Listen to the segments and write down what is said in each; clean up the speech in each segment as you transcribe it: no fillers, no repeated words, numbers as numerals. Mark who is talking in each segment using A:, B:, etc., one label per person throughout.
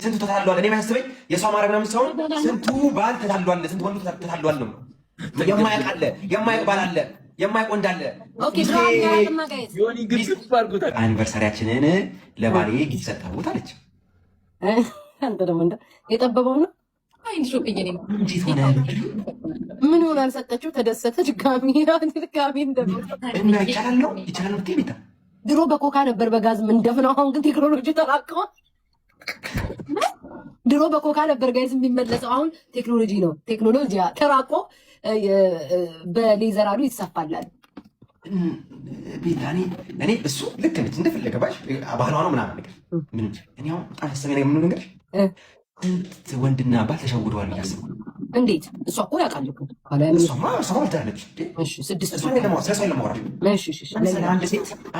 A: ስንቱ ተታሏል። እኔ ማያስበኝ የሷ ማረግ ምናምን ሳይሆን ስንቱ ባል ተታሏል፣ ስንቱ ወንዱ ተታሏል ነው። የማያውቅ አለ፣ የማያውቅ ባል አለ፣ የማያውቅ ወንድ አለ። አኒቨርሳሪያችንን ለባሌ ጊፍት ሰጠሁት አለች።
B: አንተ ደግሞ የጠበበው ነው።
A: እንዴት ሆነ?
B: ምን ሆነ? አልሰጠችው፣ ተደሰተ። ድጋሚ
A: እና ይቻላል ነው ይቻላል ነው። ቤታ
B: ድሮ በኮካ ነበር በጋዝ ምንደፍነው። አሁን ግን ቴክኖሎጂ ተራቀዋል። ድሮ በኮካ ነበር ጋይዝ የሚመለሰው። አሁን ቴክኖሎጂ ነው። ቴክኖሎጂ ተራቆ በሌዘር አሉ ይሰፋላል።
A: ቤታ እኔ እሱ ልክ ነች እንደፈለገ ባሽ ባህሏ ነው ምናምን ነገር ምንም እኔ አሁን በጣም ያሰበኝ ነገር ምን ነገር ስንት ወንድና ባል ተሸውደዋል እያሰብኩ።
B: እንዴት? እሷ እኮ ያውቃል እኮ
A: እሷማ አልታለች።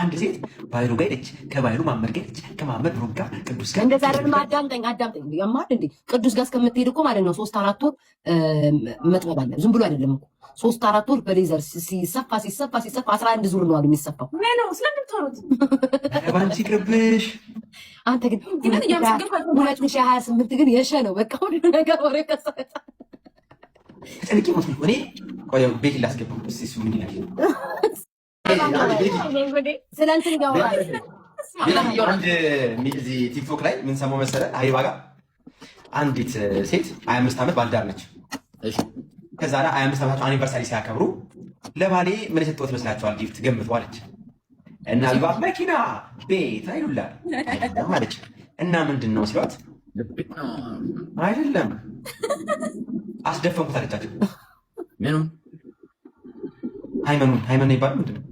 A: አንድ ሴት ባይሉ ጋር ሄደች፣ ከባይሉ ማመድ ጋር ሄደች፣ ከማመድ ሩብ ጋር ቅዱስ ጋር
B: እንደዛ አይደለም። አዳምጠኝ ያማል እንዴ ቅዱስ ጋር እስከምትሄድ እኮ ማለት ነው 3-4 ወር መጥበብ አለ። ዝም ብሎ አይደለም እኮ 3-4 ወር በሌዘር ሲሰፋ 11 ዙር ነው አሉ የሚሰፋው።
C: ነው ስለምትወሩት
A: ባንቺ ቅርብሽ።
B: አንተ ግን 2028 ግን የሸ ነው በቃ ሁሉ ነገር ወሬ ከሰጣ
A: ተጨንቄ ሞት ነው። እኔ ቆይ ቤት ላስገባው እሱ ምን ይላል?
B: ስለ እንትን ያወራል።
A: አንድ እዚህ ቲክቶክ ላይ ምን ሰማው መሰለህ? ሀቢባ ጋር አንዲት ሴት 25 ዓመት ባልዳር ነች። እሺ ከዛ ላይ 25 ዓመታቸው አኒቨርሳሪ ሲያከብሩ ለባሌ ምን የሰጠሁት ይመስላችኋል? ጊፍት ገምቱ አለች። እና ሀቢባ መኪና፣ ቤት አይሉላል ማለች። እና ምንድን ነው ሲሏት አይደለም አስደፈንኩት አለቻቸው። ምኑን? ሃይመኑን ይባላል። ምንድን ነው?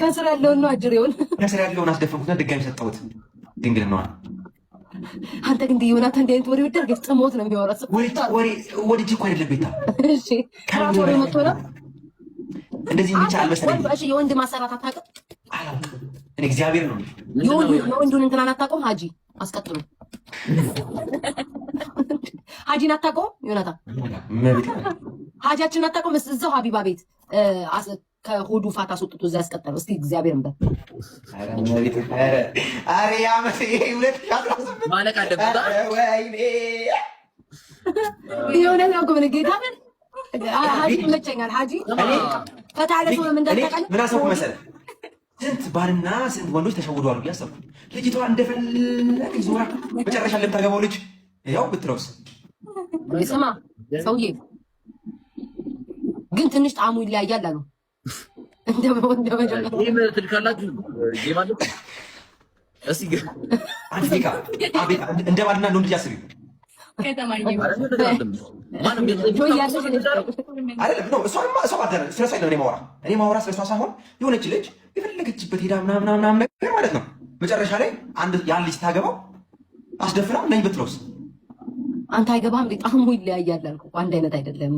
B: ከስር ያለውን ነው አጅሬውን
A: ከስር ያለውን አስደፈንኩትና ድጋሚ ሰጠሁት። ድንግል ነዋ።
B: አንተ ግን ዮናታን እንዲህ አይነት ወሬ ወደር ጥሞት ነው የሚያወራ ሰው።
A: ወድጄ እኮ አይደለም ቤታ
B: ከራሱ ወሬ መጥቶ ነው
A: እንደዚህ የሚቻል አልመሰለኝም።
B: እሺ የወንድ ማሰራት አታውቅም?
A: እኔ እግዚአብሔር ነው
B: የወንዱን እንትን አታውቅም? ሀጂ አስቀጥሉ። ሀጂን አታውቀውም? ዮናታን ሀጃችን አታውቀውም? እዛው ሀቢባ ቤት ከሆዱ ፋት አስወጥቶ እዛ ያስቀጠለው። እስኪ እግዚአብሔርን በል የሆነ ነው ግን ጌታ ሀጂ ይመቸኛል። ሀጂ ፈታለ ሰው ምን
A: አሰብኩ መሰለህ? ስንት ባልና ስንት ወንዶች ተሸውደዋል ብዬ አሰብኩ። ልጅቷ እንደፈለገች ዞራ መጨረሻ ለምታገባው ልጅ ያው ብትለውስ?
B: ስማ ሰውዬ ግን ትንሽ ጣዕሙ ይለያያል አሉ።
D: ትልካላችሁ
A: እንደ ባልና እንደ ወንድ አስቢው። እኔ ማውራ ስለሷ ሳይሆን የሆነች ልጅ የፈለገችበት ሄዳ ምናምን ነገር ማለት ነው። መጨረሻ ላይ ያን ልጅ ታገባው አስደፍራ ነኝ ብትለውስ?
B: አንተ አይገባም። ጣዕሙ ይለያያል አልኩ። አንድ አይነት አይደለም።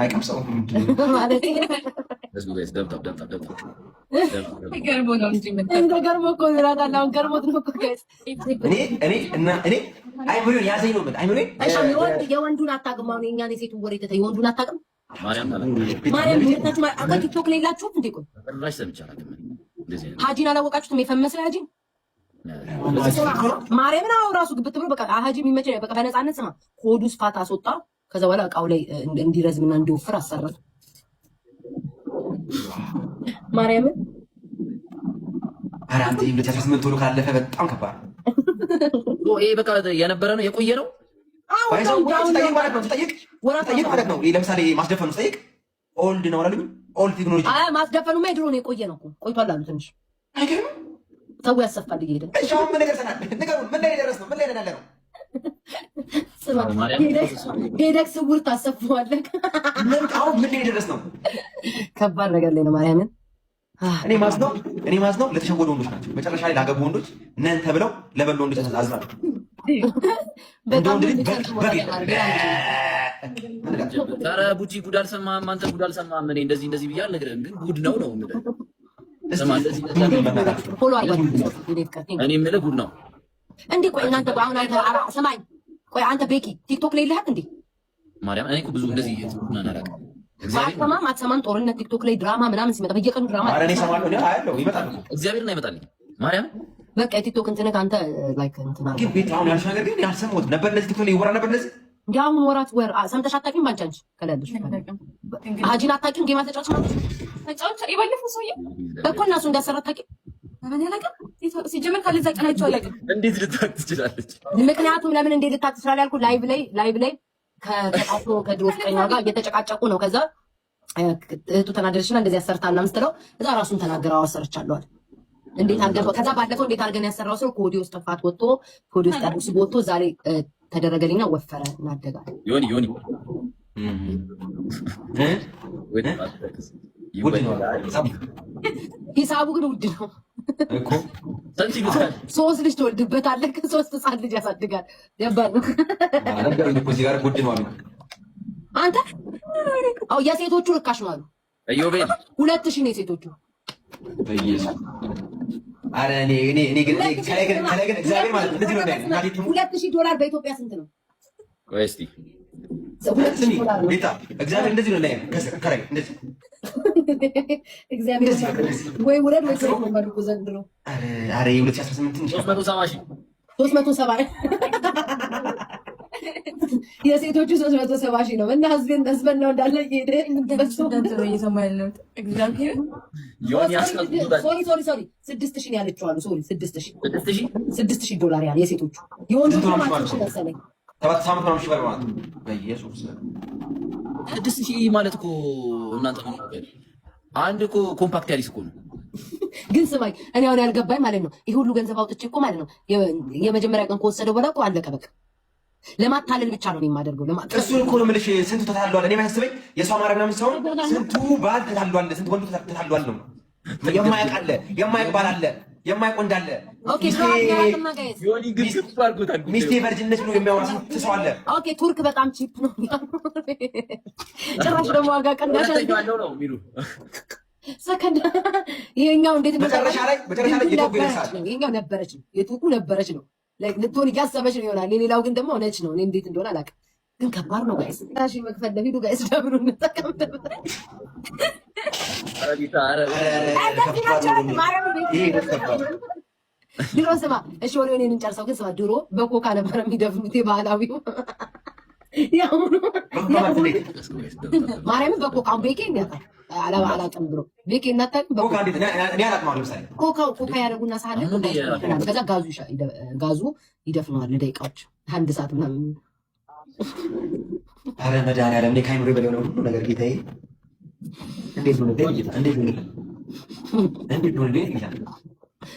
A: አይቀምሰውም
B: ማለት ገርሞ ነው እንጂ ገርሞ እኮ አሁን ገርሞት ነው እኮ
A: እኔ አይምሮን ያዘኝ ነው
B: የወንዱን አታውቅም። አሁን የእኛን የሴቱን ወሬ ትተህ የወንዱን አታውቅም። ማርያም ቲክቶክ ላይ የላችሁም እንዴ? ቆይ ሀጂን አላወቃችሁትም? የፈመሰ ሀጂን ማርያምን ራሱ ግብት ብሎ በቃ ሀጂ የሚመቸኝ በቃ በነፃነት ስማ ሆዱ ስፋት አስወጣ። ከዛ በኋላ እቃው ላይ እንዲረዝምና እንዲወፍር አሰራት።
A: ማርያምን ኧረ አንተ 2018 ቶሎ ካለፈ በጣም ከባድ
D: ነው። ይሄ በቃ የነበረ ነው የቆየ ነው።
A: ጠይቅ ማለት ነው። ለምሳሌ ማስደፈኑ ጠይቅ ኦልድ ነው አላሉኝ? ኦልድ ቴክኖሎጂ
B: ማስደፈኑማ የድሮ ነው የቆየ ነው እኮ ቆይቷል አሉ። ትንሽ
A: አይገርምም?
B: ሰው ያሰፋል እየሄደ
A: ምን ነገር ሰናል ንገሩን። ምን ላይ ደረስ ነው? ምን ላይ ያለ ነው?
B: ሄደክ ስውር ታሰፋዋለህ።
A: አሁን ምን ላይ ደረስ ነው?
B: ከባድ ነገር ላይ ነው። ማርያምን
A: እኔ ማዝነው ለተሸወዱ ወንዶች ናቸው። መጨረሻ ላይ ላገቡ ወንዶች ነን ተብለው ለበሉ ወንዶች አዝናለሁ።
D: ኧረ ቡቺ ጉድ አልሰማህም አንተ? ጉድ አልሰማህም? እኔ እንደዚህ ብዬ አልነግርህም፣ ግን ጉድ ነው የምልህ። እኔ የምልህ ጉድ ነው
B: እንዴ። ቆይ እናንተ አሁን አንተ ሰማኝ። ቆይ አንተ ቤኪ ቲክቶክ ላይ የለህም እንዴ?
D: ማርያም እኔ እኮ ብዙ እንደዚህ አናላቅም።
B: አትሰማም? ጦርነት ቲክቶክ ላይ ድራማ ምናምን ሲመጣ በየቀኑ ድራማ
D: እግዚአብሔርን አይመጣልኝ። ማርያም
B: በቃ የቲክቶክ እንትን ከአንተ ላይክ እንትን
A: ግን ቤት አሁን ያልሽ ነገር ግን ያልሰማሁት ነበር። ለዚህ ቲክቶክ ላይ ይወራ ነበር። ለዚህ
B: እንዲህ አሁን ወር ሰምተሽ አታውቂም? ባንቺ አንቺ ከላለሽ ሀጂን አታውቂም? ጌማ ተጫዋች ማለት
C: ተጫዋች የባለፈው ሰውዬ
B: እኮ እና እሱ እንዳሰራ አታውቂም?
C: ምን ያለቀ ሲጀመር ካለ ዘቀናቸው አላውቅም።
D: እንዴት ልታውቅ ትችላለች?
B: ምክንያቱም ለምን እንዴት ልታውቅ ትችላለች ያልኩት ላይቭ ላይ ከተጣቶ ከድሮ ፍቅረኛዋ ጋር እየተጨቃጨቁ ነው። ከዛ እህቱ ተናደደችና እንደዚህ ያሰርታ ምናምን ስትለው እዛ ራሱን ተናገረው አሰርቻለሁ አለ። እንዴት አልገባው። ከዛ ባለፈው እንዴት አድርገን ያሰራው ሰው ከወዲ ውስጥ ጥፋት ወጥቶ ከወዲ ውስጥ አዲስ ወጥቶ ዛሬ ተደረገልኝና ወፈረ እናደጋል።
D: ዮኒ
B: ሂሳቡ ግን ውድ ነው
A: እኮ።
B: ሶስት ልጅ ትወልድበታለህ፣ ከሶስት ህፃን ልጅ ያሳድጋል። ደባል ነው
A: ነገር እኮ እዚህ ጋር ውድ ነው አሉ
B: አንተ። አው የሴቶቹ ርካሽ ነው አሉ።
D: እዮቤል
B: 2000 ነው የሴቶቹ።
A: አረ እኔ ግን ከላይ ግን እግዚአብሔር ማለት እንደዚህ ነው እንዳይል
B: $2000 በኢትዮጵያ ስንት ነው?
D: ቆይ እስቲ
A: ቤታ እግዚአብሔር እንደዚህ ነው እንዳይል ከላይ እንደዚህ
B: እግዚአብሔር ወይ ውረድ ወይ ሰው ነው ዘንድሮ።
A: አረ 2018
B: 370 የሴቶቹ 370 ነው እና ህዝብን ነው እንዳለ ይሄደ
C: እንደዚህ እየሰማ ያለው እግዚአብሔር
D: ዮኒ ያስቀጥሉታል።
B: ሶሪ 6000 ነው ያለችው አሉ። ሶሪ $6000 ያለ የሴቶቹ የወንዶቹ ማለት ነው መሰለኝ
A: 7 ሺህ ብር ማለት ነው። በኢየሱስ
D: 6000 ማለት እኮ እናንተ ምን ነው አንድ እኮ ኮምፓክት ያሊስ እኮ ነው።
B: ግን ስማኝ እኔ አሁን ያልገባኝ ማለት ነው ይሄ ሁሉ ገንዘብ አውጥቼ እኮ ማለት ነው የመጀመሪያ ቀን ከወሰደው በኋላ እኮ አለቀ በቃ። ለማታለል ብቻ ነው የማደርገው።
A: እሱን እኮ ነው የምልሽ። ስንቱ ተታሏል። እኔ ማያስበኝ የሰው ማረግ ምናምን ሳይሆን ስንቱ ባል ተታሏል፣ ስንቱ ወንዱ ተታሏል ነው። የማያውቅ አለ፣ የማያውቅ ባል አለ፣ የማያውቅ ወንድ አለ።
B: ኦኬ
D: ዮኒ ግን ግፍ አድርጎታል።
A: ሚስቴ ቨርጅነት ብሎ የሚያወራ ስንት ሰው አለ።
B: ኦኬ ቱርክ በጣም ቺፕ ነው። ጭራሽ ደግሞ ዋጋ ቀንዳሽ
D: ነው የሚሉ
B: ሰከንድ ይሄኛው እንዴት
A: መጨረሻ ላይ የቱርኩ ይደርሳል።
B: ይሄኛው ነበረች ነው የቱርኩ ነበረች ነው ልትሆን እያሰበች ነው ይሆናል። የሌላው ግን ደግሞ ነች ነው። እኔ እንዴት እንደሆነ አላውቅም፣ ግን ከባድ ነው ጋይስ። ታሺ መክፈል ለቪዱ ጋይስ ደብሩ እንጠቀም ነበር። ድሮ ስማ እሺ ወሬ እኔን እንጨርሰው። ግን ስማ ድሮ በኮካ ነበር የሚደፍኑት የባህላዊው ማርያምን በኮካ ቤኬ እናታል አላውቅም ብሎ ቤኬ እናታል ኮካ ያደረጉና ሳለ ከዛ ጋዙ ይደፍነዋል ለደቂቃዎች 1 ሰዓት ምናምን።
A: ኧረ መድኃኒዓለም እኔ ከአይምሮ በላይ ነው ሁሉ ነገር ጌታዬ። እንዴት ነው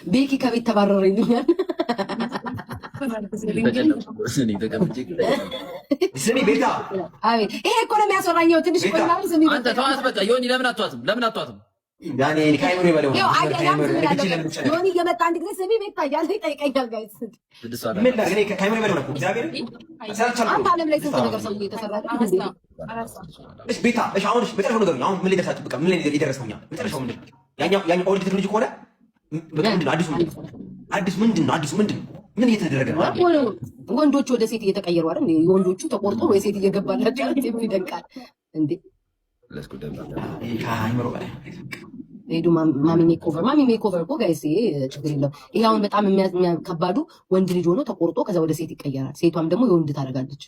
A: ቤኪ ከቤት ተባረረ ይሉኛል። ስሚ ቤታ፣ አቤት። ይሄ እኮ ነው የሚያስወራኝ። ትንሽ ቆይ ማለት ስሚ
D: አንተ ተዋት በቃ። ዮኒ ለምን አትዋትም?
A: ያኔ ከአይምሮ በላይ
B: ዮኒ እየመጣ አንድ ጊዜ ስሚ ቤታ እያለ ይጠይቀኛል። ጋይስ
A: ምን ላድርግ እኔ ከአይምሮ በላይ ነው እግዚአብሔር።
B: አንተ ዓለም ላይ ስንት ነገር ሰው እየተሰራ
A: እሺ ቤታ፣ እሺ አሁን መጨረሻው ነገር አሁን ምን ላይ ደረሳችሁ? በቃ ምን ላይ የደረስነው እኛ? መጨረሻው ምንድን ነው? ያኛው ኦልድ ቴክኖሎጂ ከሆነ አዲሱ ምንድን ነው? ምን እየተደረገ ነው?
B: ወንዶቹ ወደ ሴት እየተቀየሩ አይደል? የወንዶቹ ተቆርጦ ወይ ሴት እየገባላቸው ምን ይደንቃል እንዴ?
A: ከአይምሮ በላይ
B: ሄዱ ማሚ ሜኮቨር እኮ ጋይስ፣ ይሄ ችግር የለውም። ይሄ አሁን በጣም ከባዱ ወንድ ልጅ ሆኖ ተቆርጦ ከዛ ወደ ሴት ይቀየራል። ሴቷም ደግሞ የወንድ ታደርጋለች።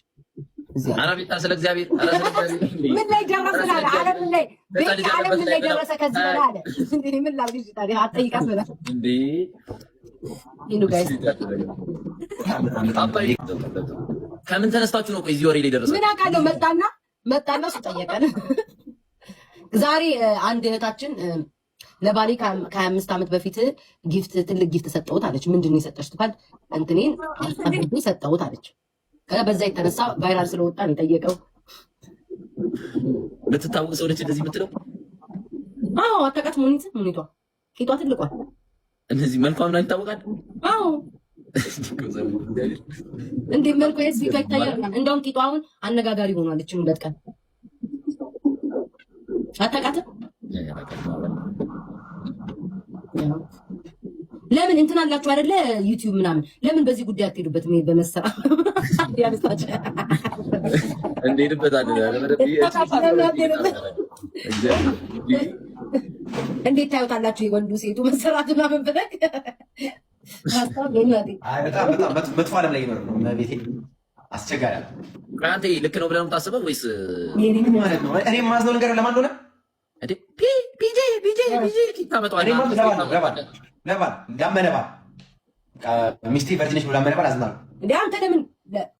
D: አረቢታ ስለ እግዚአብሔር
B: ምን ላይ ደረሰ? ዓለም ላይ ቤት ዓለም ላይ ደረሰ። ከዚህ በላይ አለ እንዴ? ምን ላድርግ ታዲያ? አጠይቃት በላ
D: እንዴ
B: ይኑ ጋይስ።
D: ከምን ተነስታችሁ ነው ቆይ እዚህ ወሬ ላይ ደረሰ?
B: ምን አውቃለሁ። መጣና እሱ ጠየቀን። ዛሬ አንድ እህታችን ለባሌ ከ25 ዓመት በፊት ትልቅ ጊፍት ሰጠሁት አለች። ምንድን ነው የሰጠሽ ትባል እንትኔን አስጠብቄ ሰጠሁት አለች። ከዛ በዛ የተነሳ ቫይራል ስለወጣ ነው የጠየቀው።
D: ልትታወቅ ሰው ነች እንደዚህ የምትለው?
B: አዎ አታውቃት? ሙኒቷ ቂጧ ትልቋል።
D: እነዚህ መልኳ ምናምን ይታወቃል።
B: አዎ እንዴ መልኩ ፊቷ ይታያል። እንደውም ቂጧ አሁን አነጋጋሪ ሆኗል። እችን 2 ቀን አታውቃትም? ለምን እንትን አላችሁ አይደለ? ዩቲዩብ ምናምን ለምን በዚህ ጉዳይ አትሄዱበት? ምን በመሰራ ያነሳች
D: እንዴትበት
B: እንዴት ታዩታላችሁ? የወንዱ ሴቱ መሰራት ምናምን ብለህ
A: በጣም መጥፎ ዓለም ላይ ይኖር ነው ቤቴ አስቸጋሪ አለ።
D: አንተ ልክ ነው ብለህ ነው የምታስበው ወይስ
A: ምን ማለት ነው? እኔ የማዝነው ነገር ለማን እንደሆነ
D: እንዴ ፒጄ ታመጣዋለህ።
A: ለባል ሚስቴ ቨርጂነሽ ብሎ ላመነ ባል አዝናለሁ።
B: አንተ ለምን